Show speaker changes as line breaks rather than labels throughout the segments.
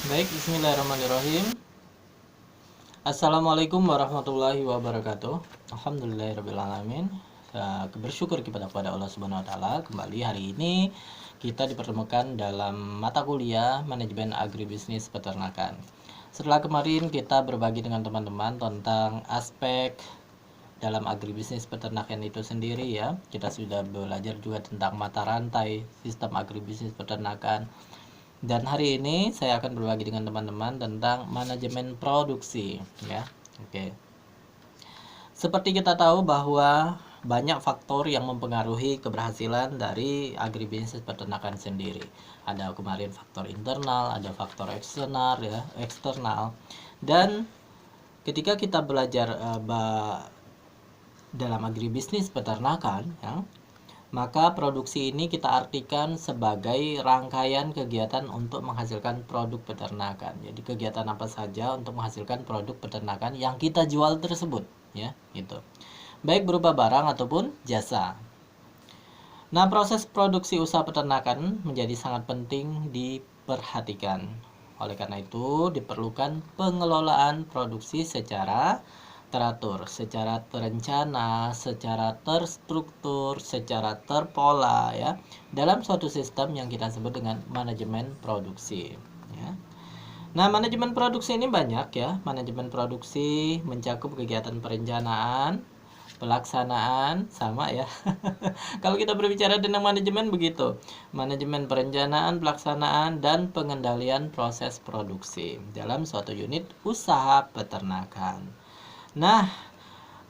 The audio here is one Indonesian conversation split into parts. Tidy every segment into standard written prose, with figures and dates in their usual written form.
Baik, bismillahirrahmanirrahim. Assalamualaikum warahmatullahi wabarakatuh. Alhamdulillahirrahmanirrahim. Bersyukur kepada Allah Subhanahu wa taala. Kembali hari ini kita dipertemukan dalam mata kuliah Manajemen Agribisnis Peternakan. Setelah kemarin kita berbagi dengan teman-teman tentang aspek dalam agribisnis peternakan itu sendiri ya. Kita sudah belajar juga tentang mata rantai sistem agribisnis peternakan. Dan hari ini saya akan berbagi dengan teman-teman tentang manajemen produksi ya. Oke. Seperti kita tahu bahwa banyak faktor yang mempengaruhi keberhasilan dari agribisnis peternakan sendiri. Ada kemarin faktor internal, ada faktor eksternal. Dan ketika kita belajar dalam agribisnis peternakan ya, maka produksi ini kita artikan sebagai rangkaian kegiatan untuk menghasilkan produk peternakan. Jadi kegiatan apa saja untuk menghasilkan produk peternakan yang kita jual tersebut ya, gitu. Baik berupa barang ataupun jasa. Nah, proses produksi usaha peternakan menjadi sangat penting diperhatikan. Oleh karena itu, diperlukan pengelolaan produksi secara teratur, secara terencana, secara terstruktur, secara terpola ya, dalam suatu sistem yang kita sebut dengan manajemen produksi ya. Nah, manajemen produksi ini banyak ya. Manajemen produksi mencakup kegiatan perencanaan, pelaksanaan, sama ya. Kalau kita berbicara tentang manajemen begitu. Manajemen perencanaan, pelaksanaan, dan pengendalian proses produksi dalam suatu unit usaha peternakan. Nah,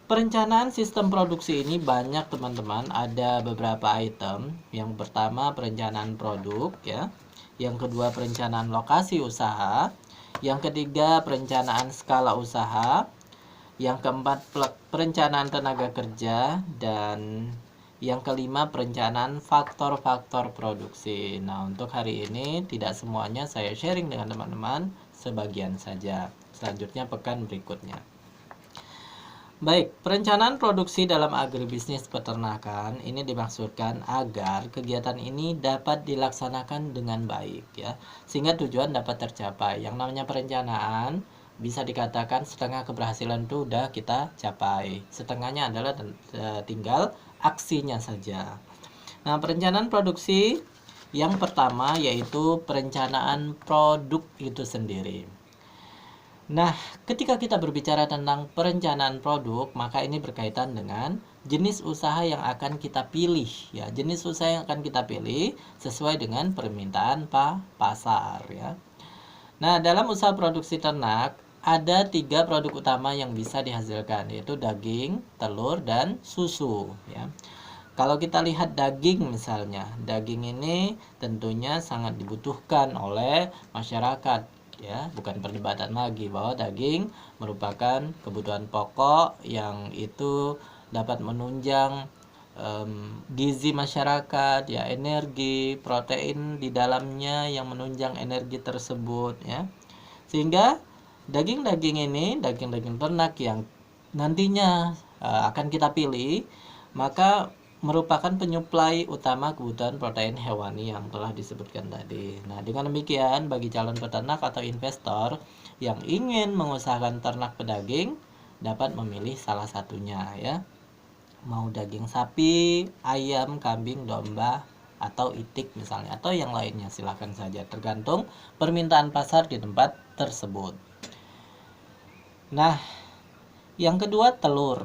perencanaan sistem produksi ini banyak teman-teman, ada beberapa item. Yang pertama perencanaan produk ya. Yang kedua perencanaan lokasi usaha. Yang ketiga perencanaan skala usaha. Yang keempat perencanaan tenaga kerja. Dan yang kelima perencanaan faktor-faktor produksi. Nah, untuk hari ini tidak semuanya saya sharing dengan teman-teman, sebagian saja. Selanjutnya pekan berikutnya. Baik, perencanaan produksi dalam agribisnis peternakan ini dimaksudkan agar kegiatan ini dapat dilaksanakan dengan baik ya, sehingga tujuan dapat tercapai. Yang namanya perencanaan bisa dikatakan setengah keberhasilan itu udah kita capai. Setengahnya adalah tinggal aksinya saja. Nah, perencanaan produksi yang pertama yaitu perencanaan produk itu sendiri. Nah, ketika kita berbicara tentang perencanaan produk, maka ini berkaitan dengan jenis usaha yang akan kita pilih ya. Jenis usaha yang akan kita pilih sesuai dengan permintaan pasar ya. Nah, dalam usaha produksi ternak ada 3 produk utama yang bisa dihasilkan, yaitu daging, telur, dan susu ya. Kalau kita lihat daging misalnya, daging ini tentunya sangat dibutuhkan oleh masyarakat ya, bukan perdebatan lagi bahwa daging merupakan kebutuhan pokok yang itu dapat menunjang gizi masyarakat ya, energi, protein di dalamnya yang menunjang energi tersebut ya. Sehingga daging-daging ini, daging-daging ternak yang nantinya akan kita pilih, maka merupakan penyuplai utama kebutuhan protein hewani yang telah disebutkan tadi. Nah, dengan demikian bagi calon peternak atau investor yang ingin mengusahakan ternak pedaging dapat memilih salah satunya ya. Mau daging sapi, ayam, kambing, domba, atau itik misalnya, atau yang lainnya silahkan saja, tergantung permintaan pasar di tempat tersebut. Nah, yang kedua telur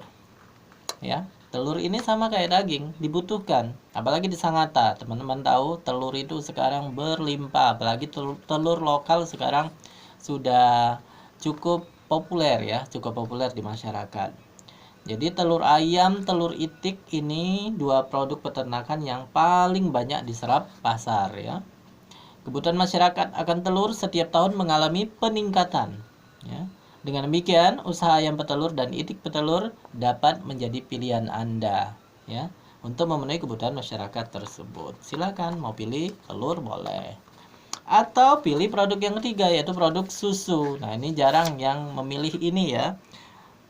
ya. Telur ini sama kayak daging, dibutuhkan. Apalagi di Sangatta, teman-teman tahu telur itu sekarang berlimpah. Apalagi telur lokal sekarang sudah cukup populer ya, cukup populer di masyarakat. Jadi telur ayam, telur itik ini 2 produk peternakan yang paling banyak diserap pasar ya. Kebutuhan masyarakat akan telur setiap tahun mengalami peningkatan ya. Dengan demikian, usaha ayam petelur dan itik petelur dapat menjadi pilihan Anda ya, untuk memenuhi kebutuhan masyarakat tersebut. Silakan mau pilih telur boleh. Atau pilih produk yang ketiga yaitu produk susu. Nah, ini jarang yang memilih ini ya.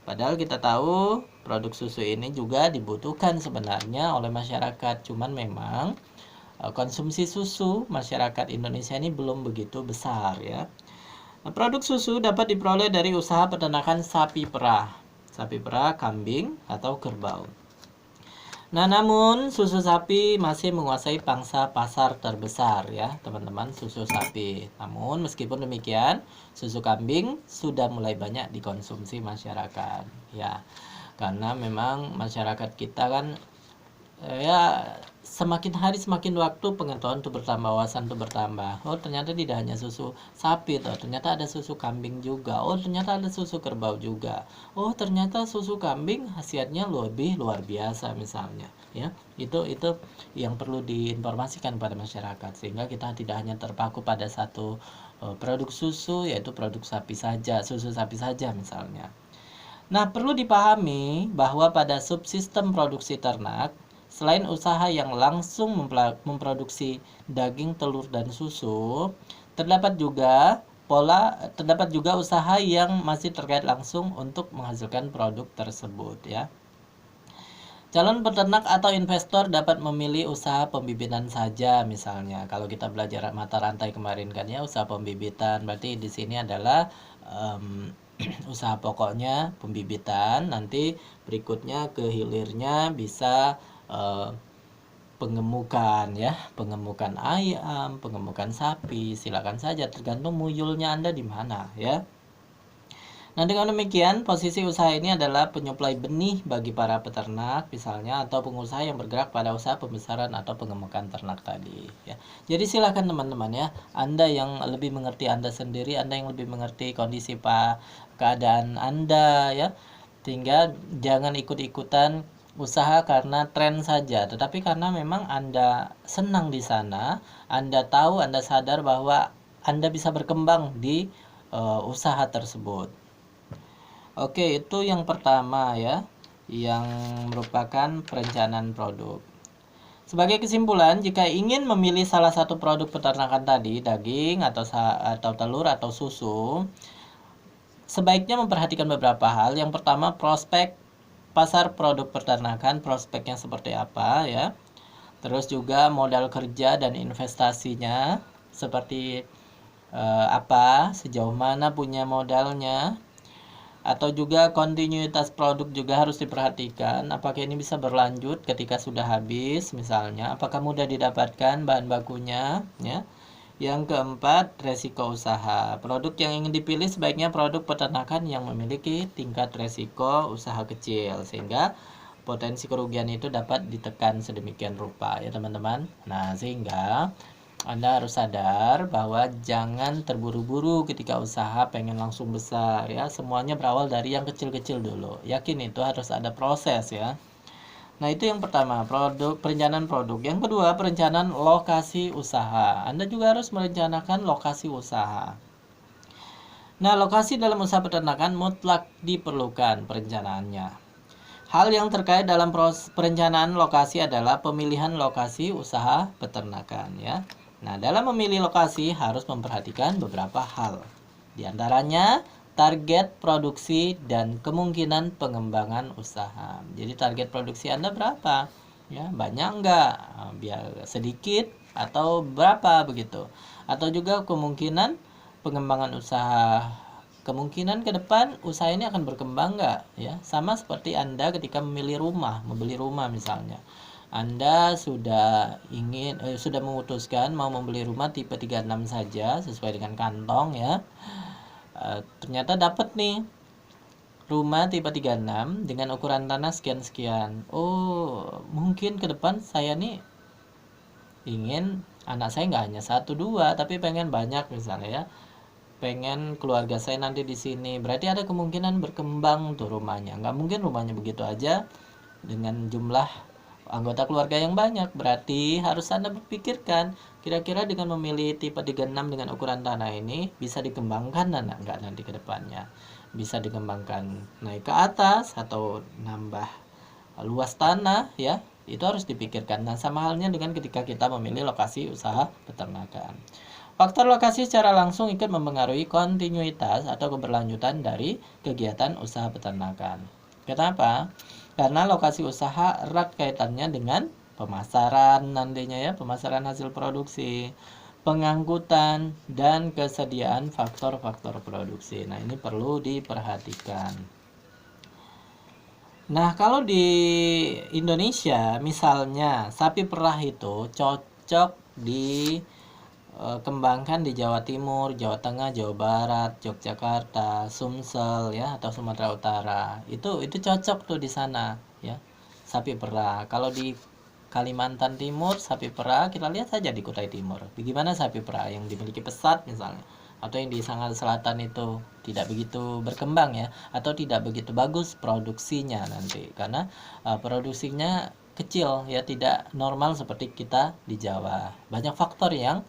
Padahal kita tahu produk susu ini juga dibutuhkan sebenarnya oleh masyarakat. Cuman memang konsumsi susu masyarakat Indonesia ini belum begitu besar ya. Nah, produk susu dapat diperoleh dari usaha peternakan sapi perah, kambing, atau kerbau. Nah, namun susu sapi masih menguasai pangsa pasar terbesar ya, teman-teman, susu sapi. Namun meskipun demikian, susu kambing sudah mulai banyak dikonsumsi masyarakat ya. Karena memang masyarakat kita kan ya semakin hari semakin waktu pengetahuan itu bertambah, wawasan itu bertambah. Oh, ternyata tidak hanya susu sapi toh, ternyata ada susu kambing juga. Oh, ternyata ada susu kerbau juga. Oh, ternyata susu kambing khasiatnya lebih luar biasa misalnya ya. Itu yang perlu diinformasikan pada masyarakat sehingga kita tidak hanya terpaku pada satu produk susu, yaitu produk sapi saja, susu sapi saja misalnya. Nah, perlu dipahami bahwa pada subsistem produksi ternak, selain usaha yang langsung memproduksi daging, telur, dan susu, terdapat juga usaha yang masih terkait langsung untuk menghasilkan produk tersebut ya. Calon peternak atau investor dapat memilih usaha pembibitan saja misalnya. Kalau kita belajar mata rantai kemarin kan ya, usaha pembibitan berarti di sini adalah usaha pokoknya pembibitan, nanti berikutnya ke hilirnya bisa pengemukan ya, pengemukan ayam, pengemukan sapi, silakan saja tergantung muyulnya Anda di mana ya. Nah, dengan demikian, posisi usaha ini adalah penyuplai benih bagi para peternak misalnya, atau pengusaha yang bergerak pada usaha pembesaran atau pengemukan ternak tadi ya. Jadi silakan teman-teman ya, Anda yang lebih mengerti Anda sendiri, Anda yang lebih mengerti kondisi keadaan Anda ya. Sehingga jangan ikut-ikutan usaha karena tren saja, tetapi karena memang Anda senang di sana, Anda tahu, Anda sadar bahwa Anda bisa berkembang di usaha tersebut. Oke, itu yang pertama ya, yang merupakan perencanaan produk. Sebagai kesimpulan, jika ingin memilih salah satu produk peternakan tadi, daging atau telur atau susu, sebaiknya memperhatikan beberapa hal. Yang pertama, prospek pasar produk peternakan, prospeknya seperti apa ya. Terus juga modal kerja dan investasinya seperti apa, sejauh mana punya modalnya. Atau juga kontinuitas produk juga harus diperhatikan, apakah ini bisa berlanjut ketika sudah habis misalnya, apakah mudah didapatkan bahan bakunya ya. Yang keempat, resiko usaha. Produk yang ingin dipilih sebaiknya produk peternakan yang memiliki tingkat resiko usaha kecil sehingga potensi kerugian itu dapat ditekan sedemikian rupa ya teman-teman. Nah, sehingga Anda harus sadar bahwa jangan terburu-buru ketika usaha pengen langsung besar ya. Semuanya berawal dari yang kecil-kecil dulu. Yakin itu harus ada proses ya. Nah, itu yang pertama, perencanaan produk. Yang kedua, perencanaan lokasi usaha. Anda juga harus merencanakan lokasi usaha. Nah, lokasi dalam usaha peternakan mutlak diperlukan perencanaannya. Hal yang terkait dalam perencanaan lokasi adalah pemilihan lokasi usaha peternakan ya. Nah, dalam memilih lokasi harus memperhatikan beberapa hal. Di antaranya target produksi dan kemungkinan pengembangan usaha. Jadi target produksi Anda berapa? Ya, banyak enggak? Biar sedikit atau berapa begitu. Atau juga kemungkinan pengembangan usaha. Kemungkinan ke depan usaha ini akan berkembang enggak ya? Sama seperti Anda ketika membeli rumah misalnya. Anda sudah memutuskan mau membeli rumah tipe 36 saja sesuai dengan kantong ya. Ternyata dapat nih rumah tipe 36 dengan ukuran tanah sekian-sekian. Oh, mungkin ke depan saya nih ingin anak saya nggak hanya 1-2 tapi pengen banyak misalnya ya. Pengen keluarga saya nanti di sini. Berarti ada kemungkinan berkembang tuh rumahnya. Nggak mungkin rumahnya begitu aja dengan jumlah anggota keluarga yang banyak. Berarti harus Anda berpikirkan kira-kira dengan memilih tipe 36 dengan ukuran tanah ini bisa dikembangkan enggak nanti ke depannya. Bisa dikembangkan naik ke atas atau nambah luas tanah ya. Itu harus dipikirkan. Nah, sama halnya dengan ketika kita memilih lokasi usaha peternakan. Faktor lokasi secara langsung ikut mempengaruhi kontinuitas atau keberlanjutan dari kegiatan usaha peternakan. Kenapa? Karena lokasi usaha erat kaitannya dengan pemasaran nantinya ya, pemasaran hasil produksi. pengangkutan, dan kesediaan faktor-faktor produksi. Nah, ini perlu diperhatikan. Nah, kalau di Indonesia, misalnya sapi perah itu cocok dikembangkan di Jawa Timur, Jawa Tengah, Jawa Barat, Yogyakarta, Sumsel ya, atau Sumatera Utara. Itu cocok tuh di sana ya. Sapi perah. Kalau di Kalimantan Timur, sapi perah kita lihat saja di Kutai Timur. Bagaimana sapi perah yang dimiliki pesat misalnya, atau yang di Sangat Selatan itu tidak begitu berkembang ya, atau tidak begitu bagus produksinya nanti karena produksinya kecil ya, tidak normal seperti kita di Jawa. Banyak faktor yang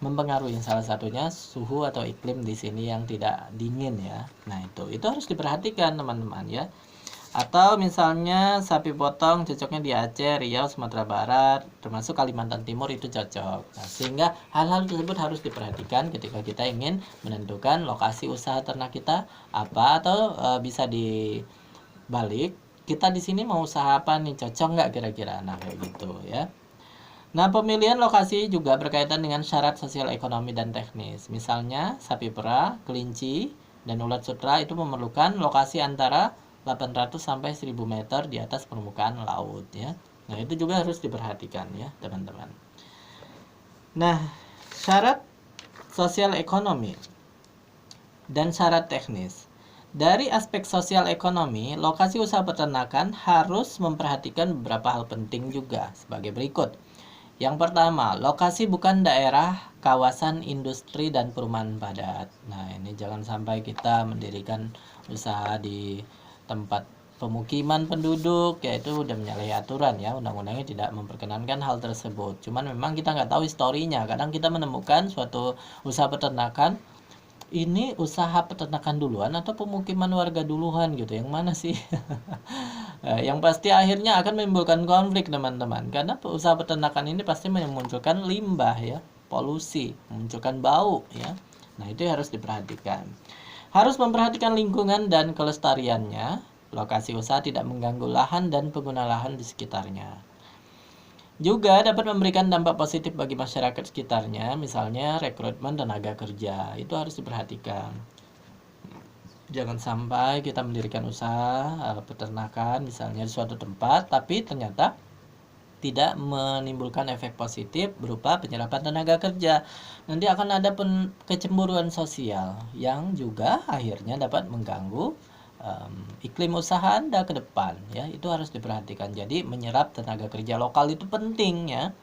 mempengaruhi, salah satunya suhu atau iklim di sini yang tidak dingin ya. Nah, itu harus diperhatikan teman-teman ya. Atau misalnya sapi potong cocoknya di Aceh, Riau, Sumatera Barat, termasuk Kalimantan Timur itu cocok. Nah, sehingga hal-hal tersebut harus diperhatikan ketika kita ingin menentukan lokasi usaha ternak kita apa, atau bisa dibalik, kita di sini mau usaha apa nih, cocok nggak kira-kira. Nah, kayak gitu ya. Nah, pemilihan lokasi juga berkaitan dengan syarat sosial, ekonomi, dan teknis. Misalnya, sapi perah, kelinci, dan ulat sutra itu memerlukan lokasi antara 800 sampai 1000 meter di atas permukaan laut ya. Nah, itu juga harus diperhatikan ya, teman-teman. Nah, syarat sosial ekonomi dan syarat teknis. Dari aspek sosial ekonomi, lokasi usaha peternakan harus memperhatikan beberapa hal penting juga sebagai berikut. Yang pertama, lokasi bukan daerah, kawasan industri dan perumahan padat. Nah, ini jangan sampai kita mendirikan usaha di tempat pemukiman penduduk, yaitu udah menyalahi aturan ya, undang-undangnya tidak memperkenankan hal tersebut. Cuman memang kita nggak tahu historinya. Kadang kita menemukan suatu usaha peternakan, ini usaha peternakan duluan atau pemukiman warga duluan gitu, yang mana sih? Yang pasti akhirnya akan menimbulkan konflik teman-teman, karena usaha peternakan ini pasti memunculkan limbah ya, polusi, memunculkan bau ya. Nah, itu harus diperhatikan. Harus memperhatikan lingkungan dan kelestariannya. Lokasi usaha tidak mengganggu lahan dan pengguna lahan di sekitarnya. Juga dapat memberikan dampak positif bagi masyarakat sekitarnya, misalnya rekrutmen tenaga kerja. Itu harus diperhatikan. Jangan sampai kita mendirikan usaha peternakan misalnya di suatu tempat, tapi ternyata tidak menimbulkan efek positif berupa penyerapan tenaga kerja. Nanti akan ada kecemburuan sosial yang juga akhirnya dapat mengganggu iklim usaha Anda ke depan ya. Itu harus diperhatikan. Jadi menyerap tenaga kerja lokal itu penting ya.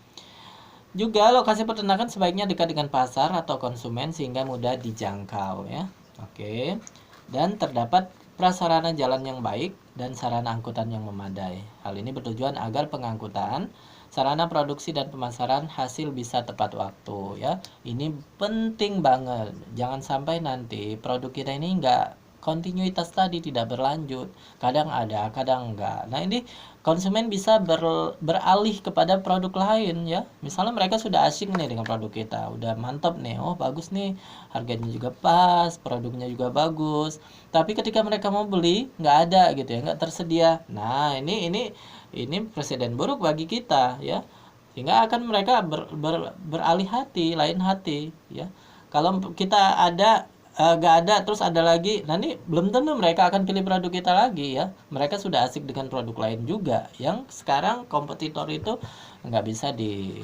Juga lokasi peternakan sebaiknya dekat dengan pasar atau konsumen sehingga mudah dijangkau ya. Oke. Dan terdapat prasarana jalan yang baik dan sarana angkutan yang memadai. Hal ini bertujuan agar pengangkutan, sarana produksi dan pemasaran hasil bisa tepat waktu ya. Ini penting banget. Jangan sampai nanti produk kita ini enggak kontinuitas tadi, tidak berlanjut, kadang ada kadang enggak. Nah, ini konsumen bisa beralih kepada produk lain ya. Misalnya mereka sudah asing nih dengan produk kita, udah mantap nih, oh bagus nih, harganya juga pas, produknya juga bagus, tapi ketika mereka mau beli nggak ada gitu ya, nggak tersedia. Nah, ini presiden buruk bagi kita ya, sehingga akan mereka beralih hati, lain hati ya. Kalau kita ada gak ada terus ada lagi, nanti belum tentu mereka akan pilih produk kita lagi ya. Mereka sudah asik dengan produk lain juga yang sekarang kompetitor itu nggak bisa di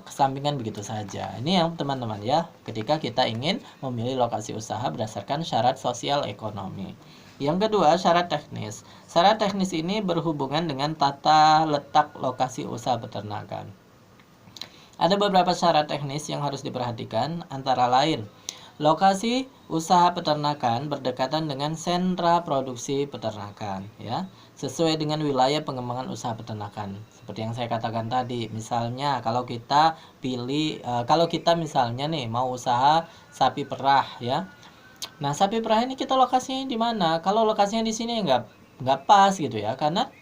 kesampingkan begitu saja. Ini yang teman-teman ya, ketika kita ingin memilih lokasi usaha berdasarkan syarat sosial ekonomi. Yang kedua, syarat teknis. Syarat teknis ini berhubungan dengan tata letak lokasi usaha peternakan. Ada beberapa syarat teknis yang harus diperhatikan, antara lain lokasi usaha peternakan berdekatan dengan sentra produksi peternakan ya, sesuai dengan wilayah pengembangan usaha peternakan. Seperti yang saya katakan tadi, misalnya kalau kita kalau kita misalnya nih mau usaha sapi perah ya. Nah, sapi perah ini kita lokasinya di mana? Kalau lokasinya di sini nggak pas gitu ya, karena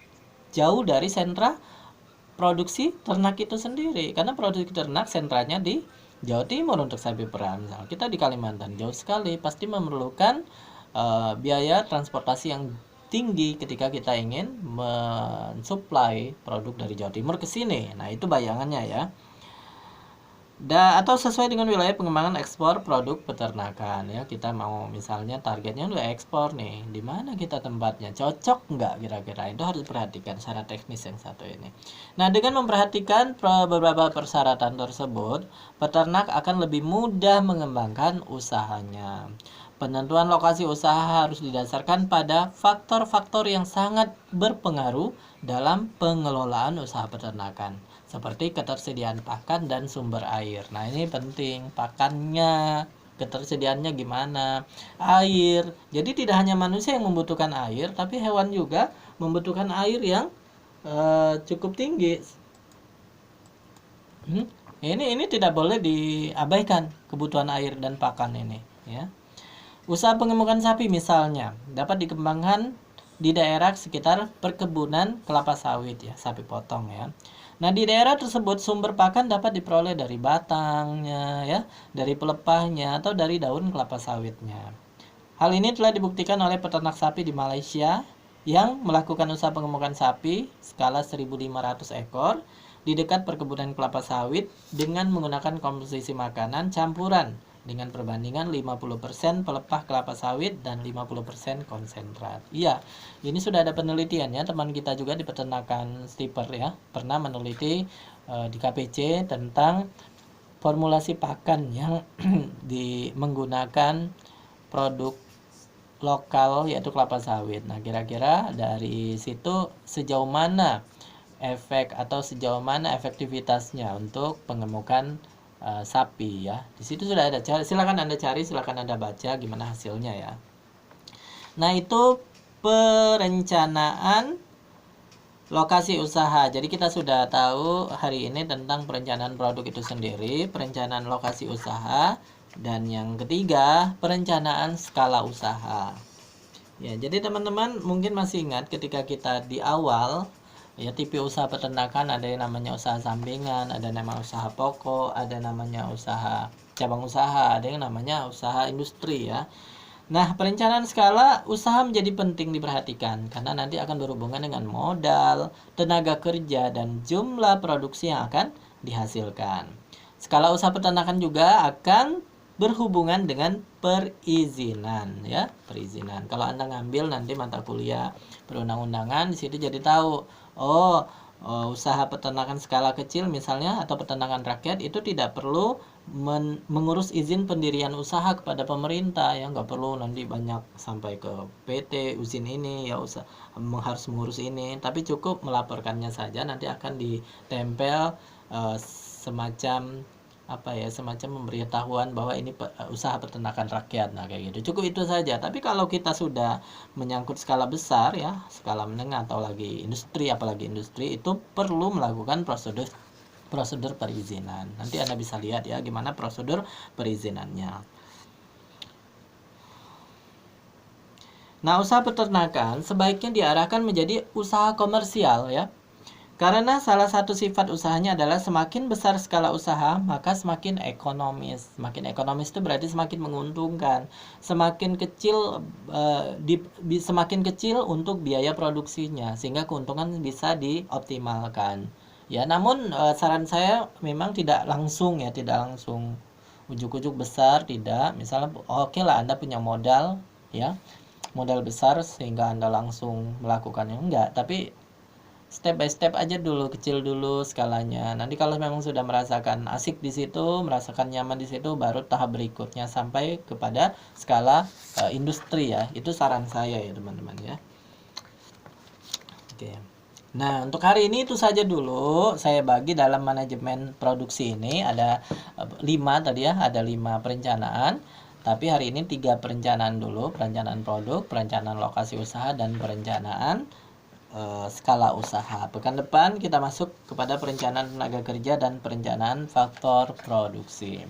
jauh dari sentra produksi ternak itu sendiri. Karena produksi ternak sentranya di Jawa Timur untuk sapi perah. Misalnya kita di Kalimantan, jauh sekali, pasti memerlukan biaya transportasi yang tinggi ketika kita ingin mensuplai produk dari Jawa Timur ke sini. Nah, itu bayangannya ya. Atau sesuai dengan wilayah pengembangan ekspor produk peternakan ya. Kita mau misalnya targetnya udah ekspor nih, di mana kita tempatnya, cocok nggak kira-kira, itu harus diperhatikan secara teknis yang satu ini. Nah, dengan memperhatikan beberapa persyaratan tersebut, peternak akan lebih mudah mengembangkan usahanya. Penentuan lokasi usaha harus didasarkan pada faktor-faktor yang sangat berpengaruh dalam pengelolaan usaha peternakan, seperti ketersediaan pakan dan sumber air. Nah, ini penting, pakannya, ketersediaannya gimana, air. Jadi tidak hanya manusia yang membutuhkan air, tapi hewan juga membutuhkan air yang cukup tinggi. Ini tidak boleh diabaikan kebutuhan air dan pakan ini, ya. Usaha pengemukan sapi misalnya dapat dikembangkan di daerah sekitar perkebunan kelapa sawit ya, sapi potong ya. Nah, di daerah tersebut sumber pakan dapat diperoleh dari batangnya ya, dari pelepahnya atau dari daun kelapa sawitnya. Hal ini telah dibuktikan oleh peternak sapi di Malaysia yang melakukan usaha pengemukan sapi skala 1.500 ekor di dekat perkebunan kelapa sawit dengan menggunakan komposisi makanan campuran dengan perbandingan 50% pelepah kelapa sawit dan 50% konsentrat. Iya, ini sudah ada penelitian ya, teman kita juga di peternakan Steeper ya, pernah meneliti di KPC tentang formulasi pakan yang menggunakan produk lokal yaitu kelapa sawit. Nah, kira-kira dari situ sejauh mana efek atau sejauh mana efektivitasnya untuk pengemukan sapi ya. Di situ sudah ada, silakan Anda cari, silakan Anda baca gimana hasilnya ya. Nah, itu perencanaan lokasi usaha. Jadi kita sudah tahu hari ini tentang perencanaan produk itu sendiri, perencanaan lokasi usaha, dan yang ketiga, perencanaan skala usaha. Ya, jadi teman-teman mungkin masih ingat ketika kita di awal ya, tipe usaha peternakan ada yang namanya usaha sampingan, ada namanya usaha pokok, ada namanya usaha cabang usaha, ada yang namanya usaha industri ya. Nah, perencanaan skala usaha menjadi penting diperhatikan karena nanti akan berhubungan dengan modal, tenaga kerja, dan jumlah produksi yang akan dihasilkan. Skala usaha peternakan juga akan berhubungan dengan perizinan ya, perizinan. Kalau Anda ngambil nanti mata kuliah perundang-undangan, di situ jadi tahu, usaha peternakan skala kecil misalnya atau peternakan rakyat itu tidak perlu mengurus izin pendirian usaha kepada pemerintah ya, nggak perlu nanti banyak sampai ke PT izin ini ya, harus mengurus ini, tapi cukup melaporkannya saja, nanti akan ditempel semacam semacam pemberitahuan bahwa ini usaha peternakan rakyat. Nah, kayak gitu. Cukup itu saja. Tapi kalau kita sudah menyangkut skala besar ya, skala menengah atau lagi industri, apalagi industri, itu perlu melakukan prosedur perizinan. Nanti Anda bisa lihat ya gimana prosedur perizinannya. Nah, usaha peternakan sebaiknya diarahkan menjadi usaha komersial ya. Karena salah satu sifat usahanya adalah semakin besar skala usaha, maka semakin ekonomis. Semakin ekonomis itu berarti semakin menguntungkan. Semakin kecil untuk biaya produksinya, sehingga keuntungan bisa dioptimalkan. Ya, namun saran saya memang tidak langsung ujuk-ujuk besar, tidak. Misalnya oke lah Anda punya modal ya, modal besar sehingga Anda langsung melakukannya, enggak, tapi step by step aja dulu, kecil dulu skalanya. Nanti kalau memang sudah merasakan asik di situ, merasakan nyaman di situ, baru tahap berikutnya sampai kepada skala industri ya. Itu saran saya ya teman-teman ya. Oke. Nah, untuk hari ini itu saja dulu. Saya bagi dalam manajemen produksi ini ada 5 tadi ya, ada 5 perencanaan. Tapi hari ini 3 perencanaan dulu, perencanaan produk, perencanaan lokasi usaha, dan perencanaan skala usaha. Pekan depan kita masuk kepada perencanaan tenaga kerja dan perencanaan faktor produksi.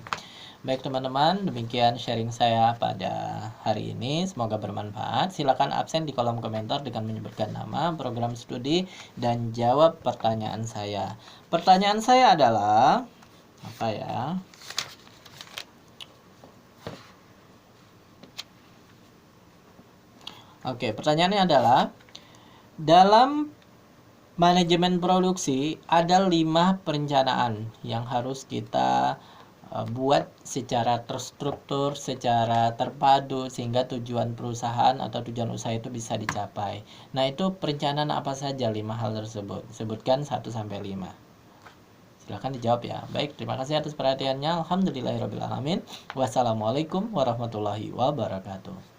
Baik teman-teman, demikian sharing saya pada hari ini. Semoga bermanfaat. Silakan absen di kolom komentar dengan menyebutkan nama, program studi, dan jawab pertanyaan saya. Pertanyaan saya adalah apa ya? Oke, pertanyaannya adalah dalam manajemen produksi ada 5 perencanaan yang harus kita buat secara terstruktur, secara terpadu, sehingga tujuan perusahaan atau tujuan usaha itu bisa dicapai. Nah, itu perencanaan apa saja 5 hal tersebut? Sebutkan 1-5. Silahkan dijawab ya. Baik, terima kasih atas perhatiannya. Alhamdulillahirrahmanirrahim. Wassalamualaikum warahmatullahi wabarakatuh.